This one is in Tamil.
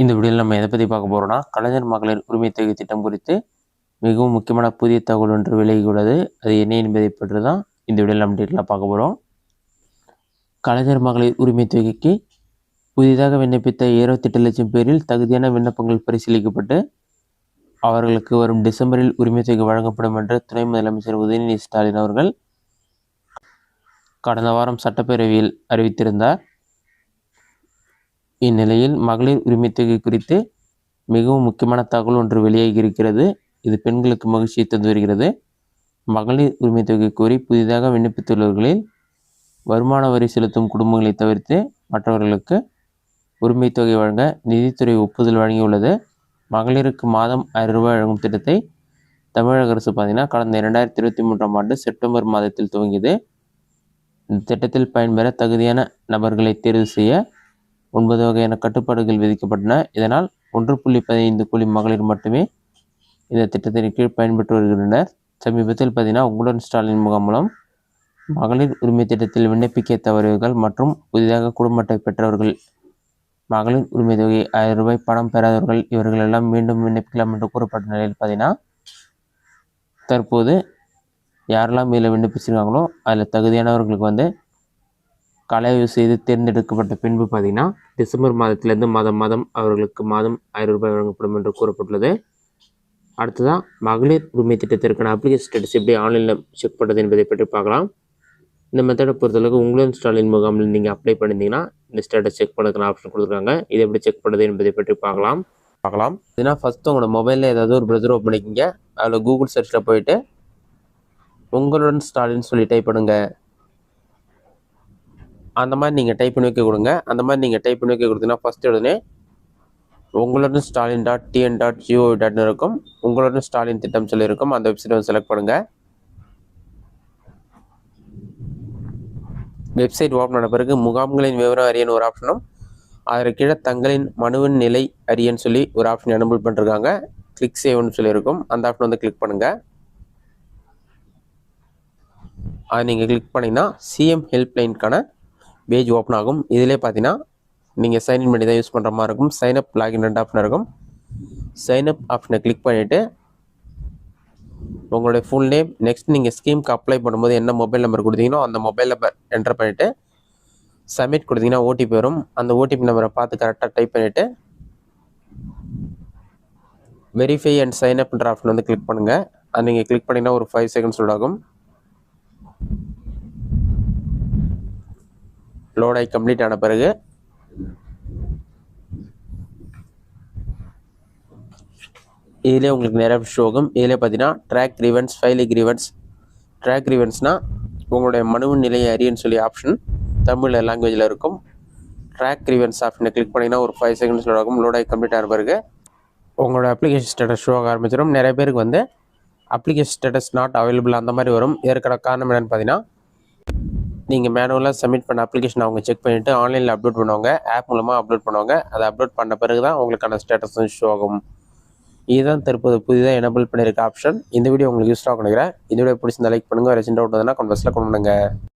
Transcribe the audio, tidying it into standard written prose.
இந்த வீடியோவில் நம்ம எதை பற்றி பார்க்க போகிறோம்னா, கலைஞர் மகளிர் உரிமை தொகை திட்டம் குறித்து மிகவும் முக்கியமான புதிய தகவல் ஒன்று விலகியுள்ளது. அது என்ன என்பதை பற்றி தான் இந்த வீடியோவில் நம்ம டீட்டெயிலாக பார்க்க போகிறோம். கலைஞர் மகளிர் உரிமை தொகைக்கு புதிதாக விண்ணப்பித்த 28 லட்சம் பேரில் தகுதியான விண்ணப்பங்கள் பரிசீலிக்கப்பட்டு அவர்களுக்கு வரும் டிசம்பரில் உரிமை தொகை வழங்கப்படும் என்று துணை முதலமைச்சர் உதயநிதி ஸ்டாலின் அவர்கள் கடந்த வாரம் சட்டப்பேரவையில் அறிவித்திருந்தார். இந்நிலையில் மகளிர் உரிமை தொகை குறித்து மிகவும் முக்கியமான தகவல் ஒன்று வெளியாகி இருக்கிறது. இது பெண்களுக்கு மகிழ்ச்சியை தந்து வருகிறது. மகளிர் உரிமை தொகை கோரி புதிதாக விண்ணப்பித்துள்ளவர்களில் வருமான வரி செலுத்தும் குடும்பங்களை தவிர்த்து மற்றவர்களுக்கு உரிமை தொகை வழங்க நிதித்துறை ஒப்புதல் வழங்கியுள்ளது. மகளிருக்கு மாதம் 1000 ரூபாய் வழங்கும் திட்டத்தை தமிழக அரசு கடந்த 2023ஆம் ஆண்டு செப்டம்பர் மாதத்தில் துவங்கியது. இந்த திட்டத்தில் பயன்பெற தகுதியான நபர்களை தேர்வு செய்ய 9 வகையான கட்டுப்பாடுகள் விதிக்கப்பட்டன. இதனால் 1.15 கோடி மகளிர் மட்டுமே இந்த திட்டத்தின் கீழ் பயன்பெற்று வருகின்றனர். சமீபத்தில் உங்களுடன் ஸ்டாலின் முகாம் மூலம் மகளிர் உரிமை திட்டத்தில் விண்ணப்பிக்க தவறியவர்கள் மற்றும் புதிதாக குடும்ப அட்டை பெற்றவர்கள், மகளிர் உரிமை தொகை 1000 ரூபாய் பணம் பெறாதவர்கள் இவர்கள் எல்லாம் மீண்டும் விண்ணப்பிக்கலாம் என்று கூறப்பட்ட நிலையில் தற்போது யாரெல்லாம் இதில் விண்ணப்பிச்சிருக்காங்களோ அதில் தகுதியானவர்களுக்கு கலைவு செய்து தேர்ந்தெடுக்கப்பட்ட பின்பு டிசம்பர் மாதத்திலிருந்து மாதம் அவர்களுக்கு மாதம் 1000 ரூபாய் வழங்கப்படும் என்று கூறப்பட்டுள்ளது. அடுத்ததான் மகளிர் உரிமை திட்டத்திற்கான அப்ளிகேஷன் ஸ்டேட்டஸ் எப்படி ஆன்லைனில் செக் பண்ணுறது என்பதை பற்றி பார்க்கலாம். இந்த மெத்தடை பொறுத்தளவுக்கு உங்களுடன் ஸ்டாலின் முகாமில் நீங்கள் அப்ளை பண்ணியிருந்தீங்கன்னா இந்த ஸ்டேட்டஸ் செக் பண்ணுறதுக்கான ஆப்ஷன் கொடுத்துருக்காங்க. இதை எப்படி செக் பண்ணுறது என்பதை பற்றி பார்க்கலாம். இதுனா ஃபஸ்ட்டு உங்களோட மொபைலில் ஏதாவது ஒரு ப்ரௌசர் ஓப்பன் பண்ணிக்கிங்க. அதில் கூகுள் சர்ச்சில் போயிட்டு உங்களுடன் ஸ்டாலின் சொல்லி டைப் பண்ணுங்க. அந்த மாதிரி நீங்கள் டைப் பண்ணி வைக்க கொடுங்க. அந்த மாதிரி நீங்கள் டைப் பண்ணி வைக்க கொடுத்தீங்கன்னா ஃபஸ்ட்டு உடனே உங்களுடன் ஸ்டாலின் .tn.gov.in இருக்கும். உங்களுடன் ஸ்டாலின் திட்டம் சொல்லியிருக்கும். அந்த வெப்சைட்டை செலக்ட் பண்ணுங்கள். வெப்சைட் ஓப்பன் ஆன பிறகு முகாம்களின் விவரம் அறியன்னு ஒரு ஆப்ஷனும் அதற்கு கீழே தங்களின் மனுவின் நிலை அறியன்னு சொல்லி ஒரு ஆப்ஷன் எனபிள் பண்ணிருக்காங்க. கிளிக் சேவ்னு சொல்லியிருக்கும். அந்த ஆப்ஷன் கிளிக் பண்ணுங்கள். அதை நீங்கள் கிளிக் பண்ணிங்கன்னா சிஎம் ஹெல்ப்லைனுக்கான பேஜ் ஓப்பன் ஆகும். இதிலே நீங்கள் சைன்இன் பண்ணி தான் யூஸ் பண்ணுற மாதிரி இருக்கும். சைன்அப் லாகின் 2 ஆப்ஷன் இருக்கும். சைன்அப் ஆப்ஷனை கிளிக் பண்ணிவிட்டு உங்களுடைய ஃபுல் நேம், நெக்ஸ்ட் நீங்கள் ஸ்கீமுக்கு அப்ளை பண்ணும்போது என்ன மொபைல் நம்பர் கொடுத்தீங்களோ அந்த மொபைல் நம்பர் என்டர் பண்ணிவிட்டு சப்மிட் கொடுத்தீங்கன்னா ஓடிபி வரும். அந்த ஓடிபி நம்பரை பார்த்து கரெக்டாக டைப் பண்ணிவிட்டு வெரிஃபை அண்ட் சைன்அப்ன்ற ஆப்ஷன் கிளிக் பண்ணுங்கள். அது நீங்கள் கிளிக் பண்ணிங்கன்னா ஒரு 5 செகண்ட்ஸ் ஆகும். லோட் ஆகி கம்ப்ளீட் ஆன பிறகு இதிலே உங்களுக்கு நிறைய ஷோ ஆகும். இதிலே track grievance, file grievance. Track கிரீவன்ஸ்னால் உங்களுடைய மனுவின் நிலையை அறியன்னு சொல்லி ஆப்ஷன் தமிழ் லாங்குவேஜில் இருக்கும். ட்ராக் கிரீவன்ஸ் ஆப்ஷனை கிளிக் பண்ணிங்கன்னா ஒரு 5 செகண்ட்ஸ் ஆகும். லோட் ஆகி கம்ப்ளீட் ஆன பிறகு உங்களோட அப்ளிகேஷன் ஸ்டேட்டஸ் ஷோ ஆக ஆரம்பிச்சிடும். நிறைய பேருக்கு அப்ளிகேஷன் ஸ்டேட்டஸ் நாட் அவைலபிள் அந்த மாதிரி வரும். இதற்கான காரணம் என்னென்னு நீங்கள் மேனுவலாக சப்மிட் பண்ண அப்ளிகேஷன் அவங்க செக் பண்ணிவிட்டு ஆன்லைனில் அப்லோட் பண்ணுவாங்க. ஆப் மூலமாக அப்லோட் பண்ணுவாங்க. அதை அப்லோட் பண்ண பிறகு தான் உங்களுக்கான ஸ்டேட்டஸ் ஷோ ஆகும். இதுதான் தற்போது புதிதாக எனபிள் பண்ணியிருக்க ஆப்ஷன். இந்த வீடியோ உங்களுக்கு யூஸ்ஃபுல்லாக நினைக்கிறேன். இந்த வீடியோ பிடிச்சிருந்தா லைக் பண்ணுங்கள். வேறு சின்ன டவுட் கமெண்ட் பாக்ஸில் கமெண்ட் பண்ணுங்கள்.